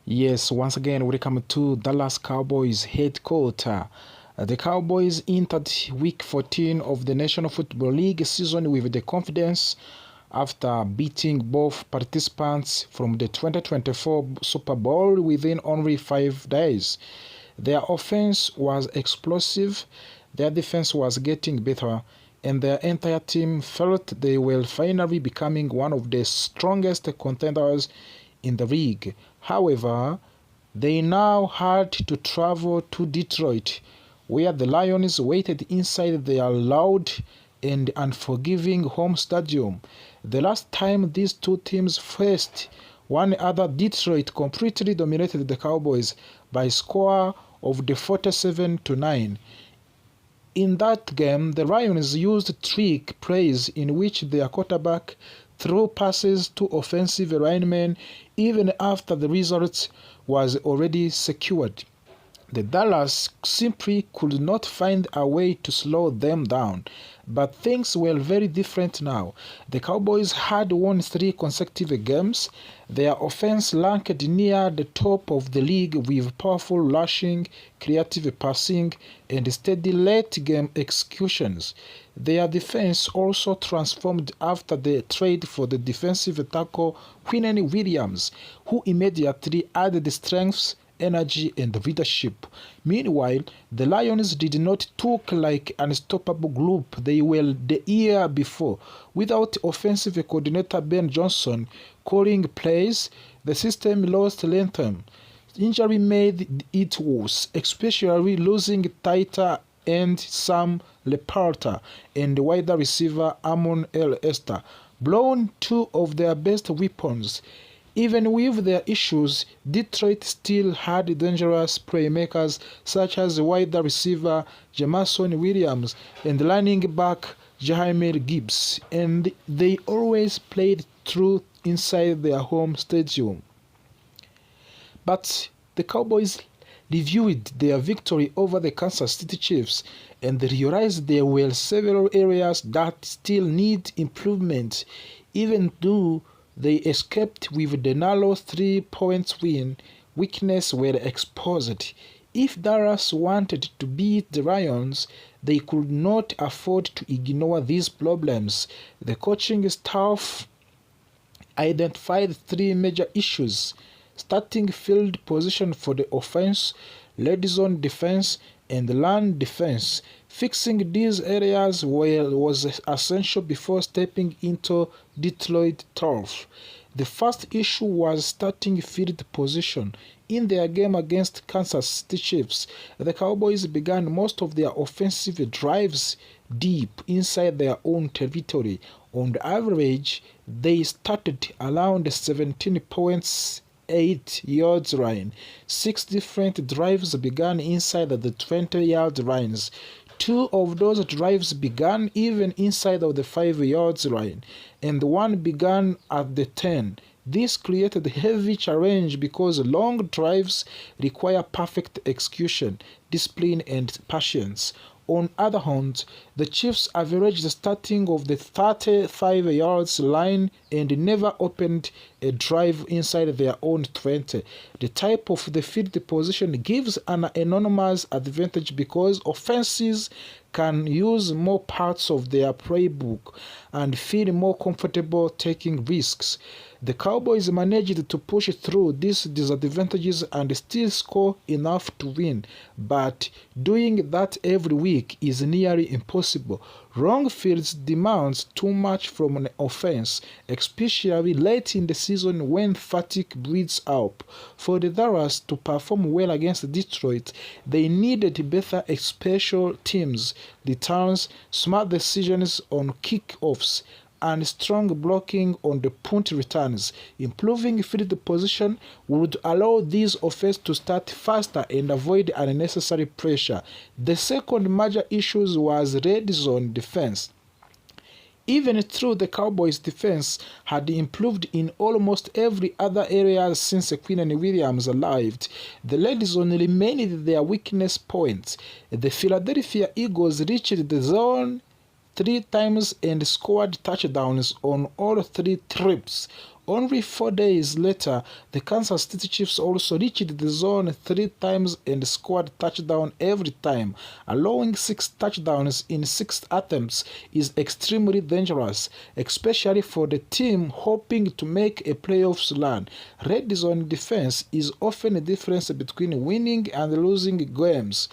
Yes, once again, welcome to Dallas Cowboys headquarters. The Cowboys entered Week 14 of the National Football League season with the confidence after beating both participants from the 2024 Super Bowl within only 5 days. Their offense was explosive, their defense was getting better, and their entire team felt they were finally becoming one of the strongest contenders in the league. However, they now had to travel to Detroit, where the Lions waited inside their loud and unforgiving home stadium. The last time these two teams faced one another, Detroit completely dominated the Cowboys by a score of 47-9. In that game, the Lions used trick plays in which their quarterback threw passes to offensive linemen even after the result was already secured. The Dallas simply could not find a way to slow them down. But things were very different now. The Cowboys had won 3 consecutive games. Their offense ranked near the top of the league with powerful rushing, creative passing, and steady late-game executions. Their defense also transformed after the trade for the defensive tackle Quinnen Williams, who immediately added strength, energy, and leadership. Meanwhile, the Lions did not look like an unstoppable group they were the year before. Without offensive coordinator Ben Johnson calling plays, the system lost rhythm. Injury made it worse, especially losing tighter end Sam Leparta and wide receiver Amon El Esther, blown 2 of their best weapons. Even with their issues, Detroit still had dangerous playmakers such as wide receiver Jameson Williams and running back Jameer Gibbs, and they always played through inside their home stadium. But the Cowboys reviewed their victory over the Kansas City Chiefs and realized there were several areas that still need improvement, even though they escaped with the narrow 3-point win. Weaknesses were exposed. If Dallas wanted to beat the Lions, they could not afford to ignore these problems. The coaching staff identified 3 major issues: starting field position for the offense, red zone defense, and run defense. Fixing these areas was essential before stepping into Detroit turf. The first issue was starting field position. In their game against Kansas City Chiefs, the Cowboys began most of their offensive drives deep inside their own territory. On average, they started around 17 points 8-yard line. 6 different drives began inside the 20-yard lines. 2 of those drives began even inside of the 5-yard line, and 1 began at the 10. This created heavy challenge because long drives require perfect execution, discipline, and patience. On the other hand, the Chiefs averaged starting of the 35-yard line and never opened a drive inside their own 20. The type of the field position gives an enormous advantage because offenses can use more parts of their playbook and feel more comfortable taking risks. The Cowboys managed to push through these disadvantages and still score enough to win, but doing that every week is nearly impossible. Long fields demands too much from an offense, especially late in the season when fatigue breeds out. For the Dallas to perform well against Detroit, they needed better special teams, returns, smart decisions on kickoffs, and strong blocking on the punt returns. Improving field position would allow these offenses to start faster and avoid unnecessary pressure. The second major issue was red zone defense. Even though the Cowboys' defense had improved in almost every other area since Quinnen Williams arrived, the red zone remained their weakness point. The Philadelphia Eagles reached the zone 3 times and scored touchdowns on all 3 trips. Only 4 days later, the Kansas City Chiefs also reached the zone 3 times and scored touchdown every time. Allowing 6 touchdowns in 6 attempts is extremely dangerous, especially for the team hoping to make a playoffs run. Red zone defense is often the difference between winning and losing games.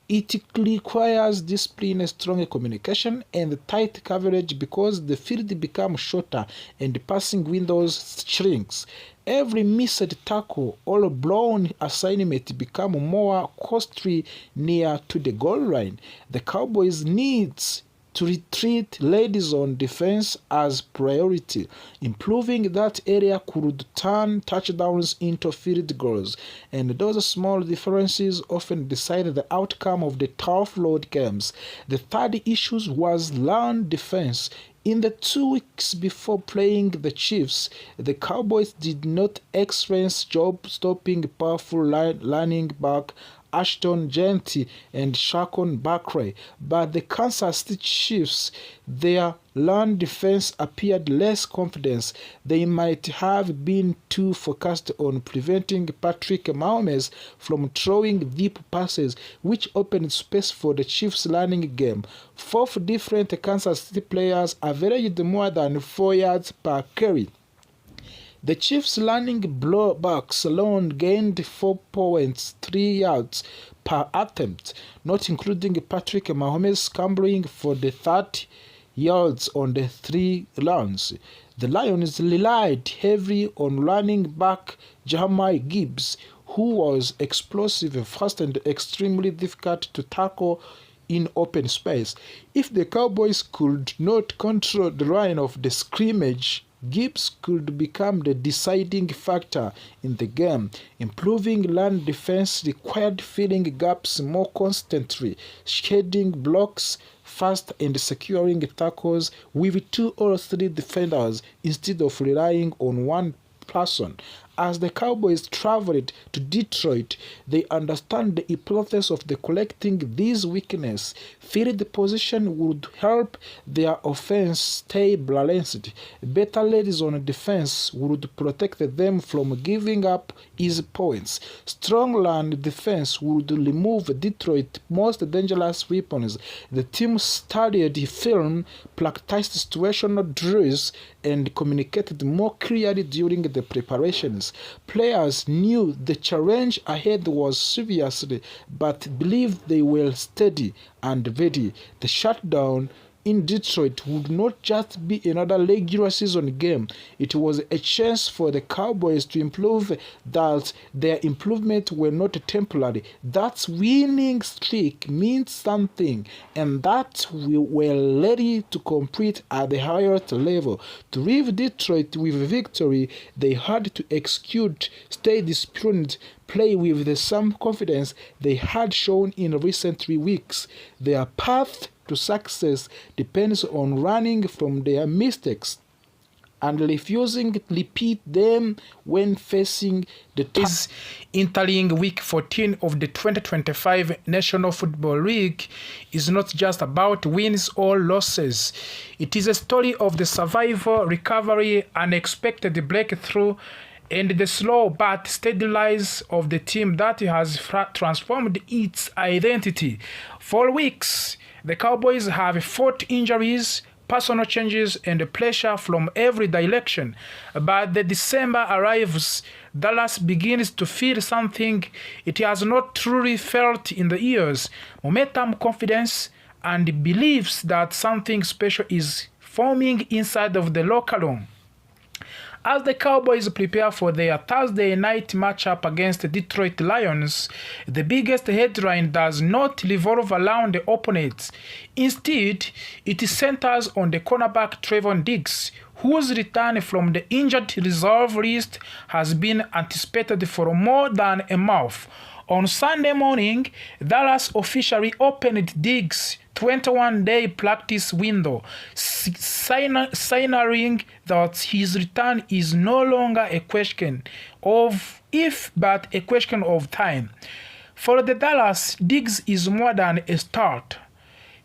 It requires discipline, strong communication, and tight coverage because the field becomes shorter and the passing windows shrinks. Every missed tackle or blown assignment becomes more costly near to the goal line. The Cowboys needs to treat red zone defense as priority. Improving that area could turn touchdowns into field goals, and those small differences often decide the outcome of the tough road games. The third issue was run defense. In the 2 weeks before playing the Chiefs, the Cowboys did not experience job stopping powerful running back Ashton Genty and Shaquan Barkley, but the Kansas City Chiefs, their run defense appeared less confident. They might have been too focused on preventing Patrick Mahomes from throwing deep passes, which opened space for the Chiefs' running game. 4 different Kansas City players averaged more than 4 yards per carry. The Chiefs' running backs alone gained 4.3 yards per attempt, not including Patrick Mahomes scrambling for the 30 yards on the 3 runs. The Lions relied heavily on running back Jahmyr Gibbs, who was explosive, fast, and extremely difficult to tackle in open space. If the Cowboys could not control the line of the scrimmage, Gibbs could become the deciding factor in the game. Improving run defense required filling gaps more constantly, shedding blocks fast, and securing tackles with 2 or 3 defenders instead of relying on one person. As the Cowboys traveled to Detroit, they understand the importance of collecting these weaknesses. Field position would help their offense stay balanced. Better red zone defense would protect them from giving up easy points. Strong run defense would remove Detroit's most dangerous weapons. The team studied film, practiced situational drills, and communicated more clearly during the preparations. Players knew the challenge ahead was serious, but believed they were steady and ready. The shutdown in Detroit would not just be another regular season game. It was a chance for the Cowboys to improve, that their improvements were not temporary. That winning streak means something, and that we were ready to compete at the highest level. To leave Detroit with a victory, they had to execute, stay disciplined, play with the same confidence they had shown in recent weeks. Their path to success depends on learning from their mistakes and refusing to repeat them when facing the teams. Entering week 14 of the 2025 National Football League is not just about wins or losses. It is a story of the survival, recovery, unexpected breakthrough, and the slow but steady rise of the team that has transformed its identity. For weeks, the Cowboys have fought injuries, personal changes, and pressure from every direction. But the December arrives, Dallas begins to feel something it has not truly felt in the years: momentum, confidence, and believes that something special is forming inside of the locker room. As the Cowboys prepare for their Thursday night matchup against the Detroit Lions, the biggest headline does not revolve around the opponents. Instead, it centers on the cornerback Trevon Diggs, whose return from the injured reserve list has been anticipated for more than a month. On Sunday morning, Dallas officially opened Diggs' 21-day practice window, signaling that his return is no longer a question of if, but a question of time. For the Dallas, Diggs is more than a start.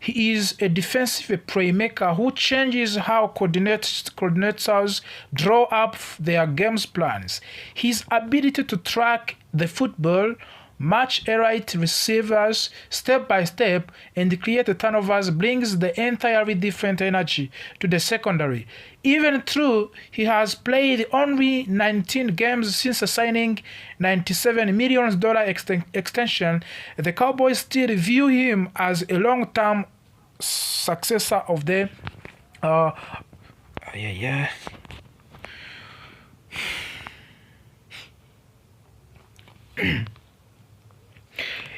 He is a defensive playmaker who changes how coordinators draw up their games plans. His ability to track the football, match right receivers step by step, and create turnovers brings the entirely different energy to the secondary. Even though he has played only 19 games since signing $97 million extension, the Cowboys still view him as a long-term successor of the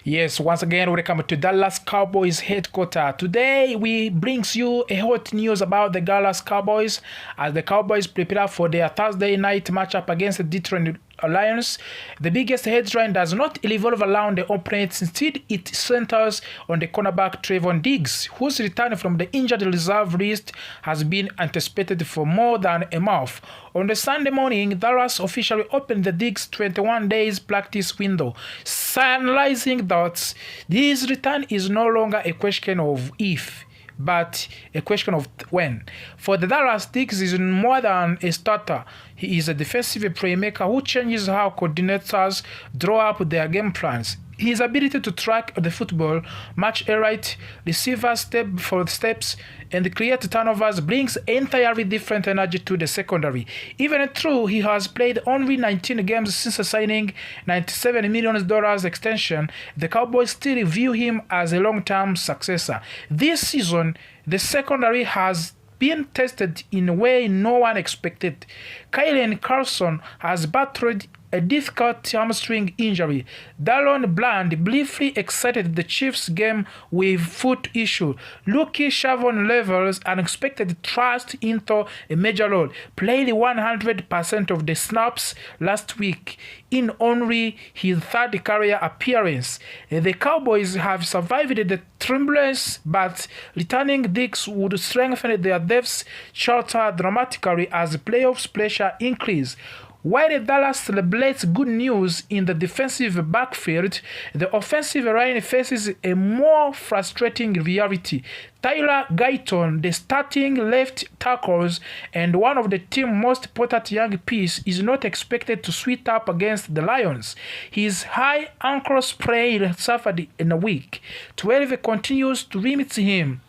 Yes, once again, welcome to Dallas Cowboys headquarters. Today, we brings you a hot news about the Dallas Cowboys as the Cowboys prepare for their Thursday night matchup against the Detroit Lions. The biggest headline does not revolve around the opponents. Instead, it centers on the cornerback Trevon Diggs, whose return from the injured reserve list has been anticipated for more than a month. On the Sunday morning, Dallas officially opened the Diggs 21 days practice window, signalizing that his return is no longer a question of if, but a question of when. For the Dallas, Diggs is more than a starter. He is a defensive playmaker who changes how coordinators draw up their game plans. His ability to track the football, match a right receiver step for steps, and create turnovers brings entirely different energy to the secondary. Even though he has played only 19 games since signing $97 million extension, the Cowboys still view him as a long-term successor. This season, the secondary has been tested in a way no one expected. Kylen Carlson has battled a difficult hamstring injury. Dallon Bland briefly exited the Chiefs game with foot issue. Lucky Shavon Levels unexpected thrust into a major role, played 100% of the snaps last week in only his third career appearance. The Cowboys have survived the turbulence, but returning Diggs would strengthen their depth chart dramatically as playoffs pressure increase. While Dallas celebrates good news in the defensive backfield, the offensive line faces a more frustrating reality. Tyler Guyton, the starting left tackles and one of the team's most important young pieces, is not expected to suit up against the Lions. His high ankle sprain suffered in a week. 12 continues to limit him,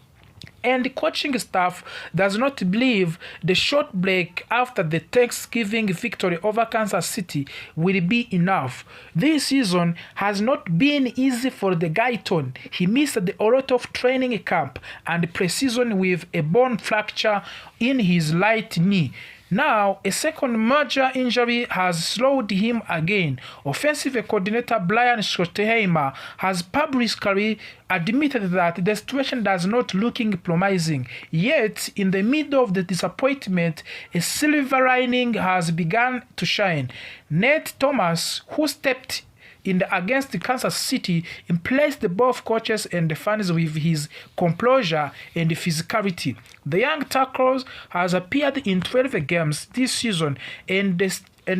and the coaching staff does not believe the short break after the Thanksgiving victory over Kansas City will be enough. This season has not been easy for the Guyton. He missed a lot of training camp and preseason with a bone fracture in his right knee. Now, a second major injury has slowed him again. Offensive coordinator Brian Schottenheimer has publicly admitted that the situation does not looking promising. Yet, in the middle of the disappointment, a silver lining has begun to shine. Nate Thomas, who stepped in against Kansas City, impressed both coaches and the fans with his composure and physicality. The young tackle has appeared in 12 games this season and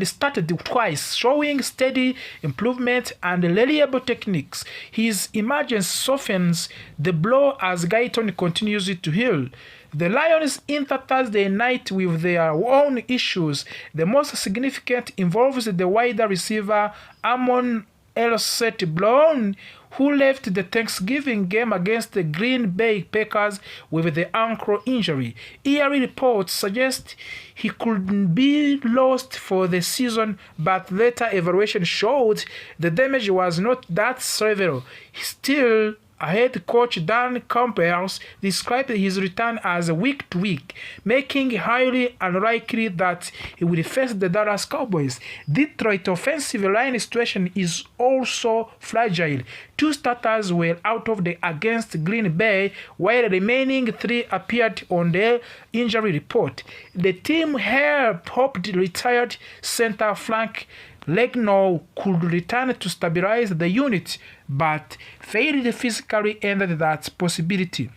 started twice, showing steady improvement and reliable techniques. His emergence softens the blow as Guyton continues to heal. The Lions enter Thursday night with their own issues. The most significant involves the wide receiver Amon Elset Brown, who left the Thanksgiving game against the Green Bay Packers with the ankle injury. Early reports suggest he could be lost for the season, but later evaluation showed the damage was not that severe. Still, head coach Dan Campbell described his return as week to week, making it highly unlikely that he will face the Dallas Cowboys. Detroit offensive line situation is also fragile. 2 starters were out of the against Green Bay, while the remaining 3 appeared on the injury report. The team hoped retired center Frank Legno could return to stabilize the unit, but failed physically ended that possibility.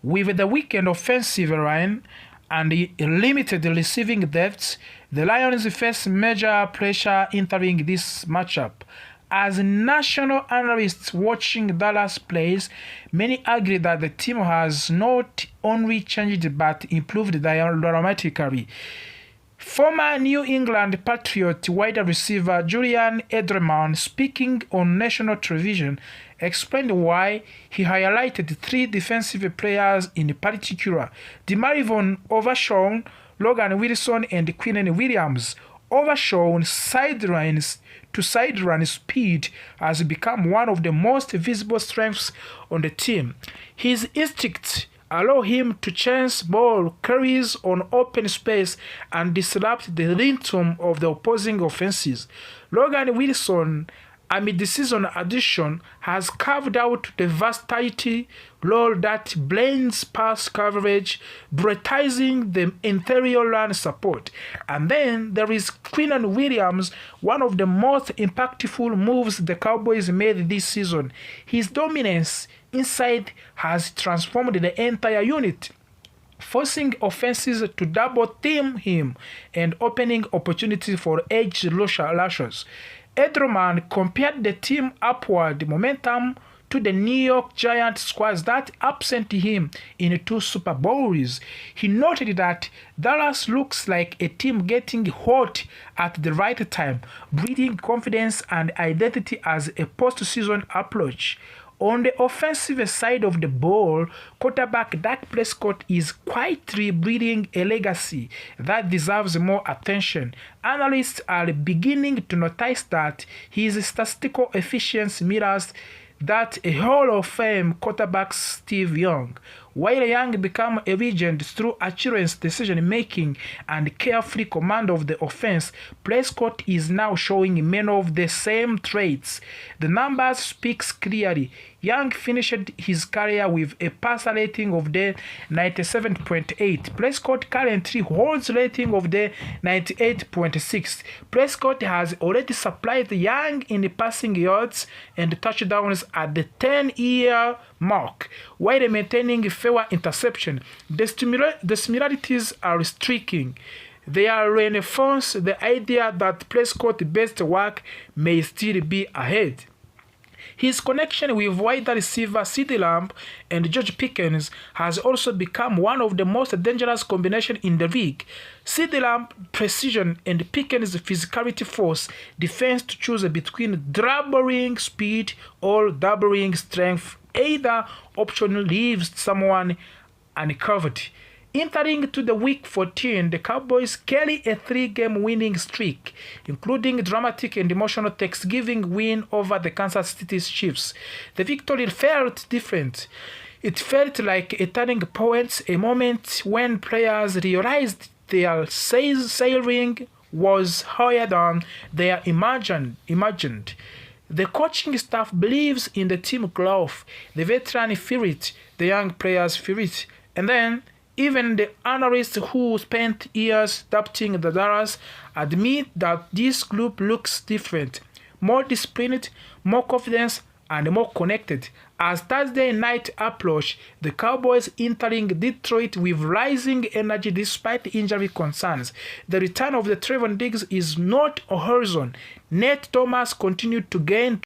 With the weakened offensive line and limited receiving depth, the Lions face major pressure entering this matchup. As national analysts watching Dallas plays, many agree that the team has not only changed but improved dramatically. Former New England Patriot wide receiver Julian Edelman, speaking on national television, explained why he highlighted three defensive players in particular: DeMarvin Overshown, Logan Wilson, and Quinnen Williams. Overshown sideline speed has become one of the most visible strengths on the team. His instincts allow him to chase ball carries on open space and disrupt the rhythm of the opposing offenses. Logan Wilson, a mid-season addition, has carved out the versatility role that blends pass coverage, prioritizing the interior line support. And then there is Quinnen Williams, one of the most impactful moves the Cowboys made this season. His dominance inside has transformed the entire unit, forcing offenses to double team him and opening opportunities for edge rushers. Edelman compared the team upward momentum to the New York Giants squads that absent him in 2 Super Bowls. He noted that Dallas looks like a team getting hot at the right time, breeding confidence and identity as a postseason approach. On the offensive side of the ball, quarterback Dak Prescott is quietly breeding a legacy that deserves more attention. Analysts are beginning to notice that his statistical efficiency mirrors that a Hall of Fame quarterback Steve Young. While Young became a legend through accurate decision-making and carefree command of the offense, Prescott is now showing many of the same traits. The numbers speak clearly. Young finished his career with a passer rating of the 97.8. Prescott currently holds a rating of the 98.6. Prescott has already supplied Young in passing yards and touchdowns at the 10-year mark, while maintaining fewer interceptions. The similarities are striking. They are reinforce the idea that Prescott's best work may still be ahead. His connection with wide receiver CeeDee Lamb and George Pickens has also become one of the most dangerous combinations in the league. CeeDee Lamb's precision and Pickens' physicality force defense to choose between doubling speed or doubling strength. Either option leaves someone uncovered. Entering to the Week 14, the Cowboys carry a 3-game winning streak, including a dramatic and emotional Thanksgiving win over the Kansas City Chiefs. The victory felt different. It felt like a turning point, a moment when players realized their sailing was higher than they imagined. The coaching staff believes in the team growth, the veteran feel it, the young players feel it, and then even the analysts who spent years adapting the Dallas admit that this group looks different, more disciplined, more confident, and more connected. As Thursday night approached, the Cowboys entering Detroit with rising energy despite injury concerns. The return of the Trevon Diggs is not a horizon. Nate Thomas continued to gain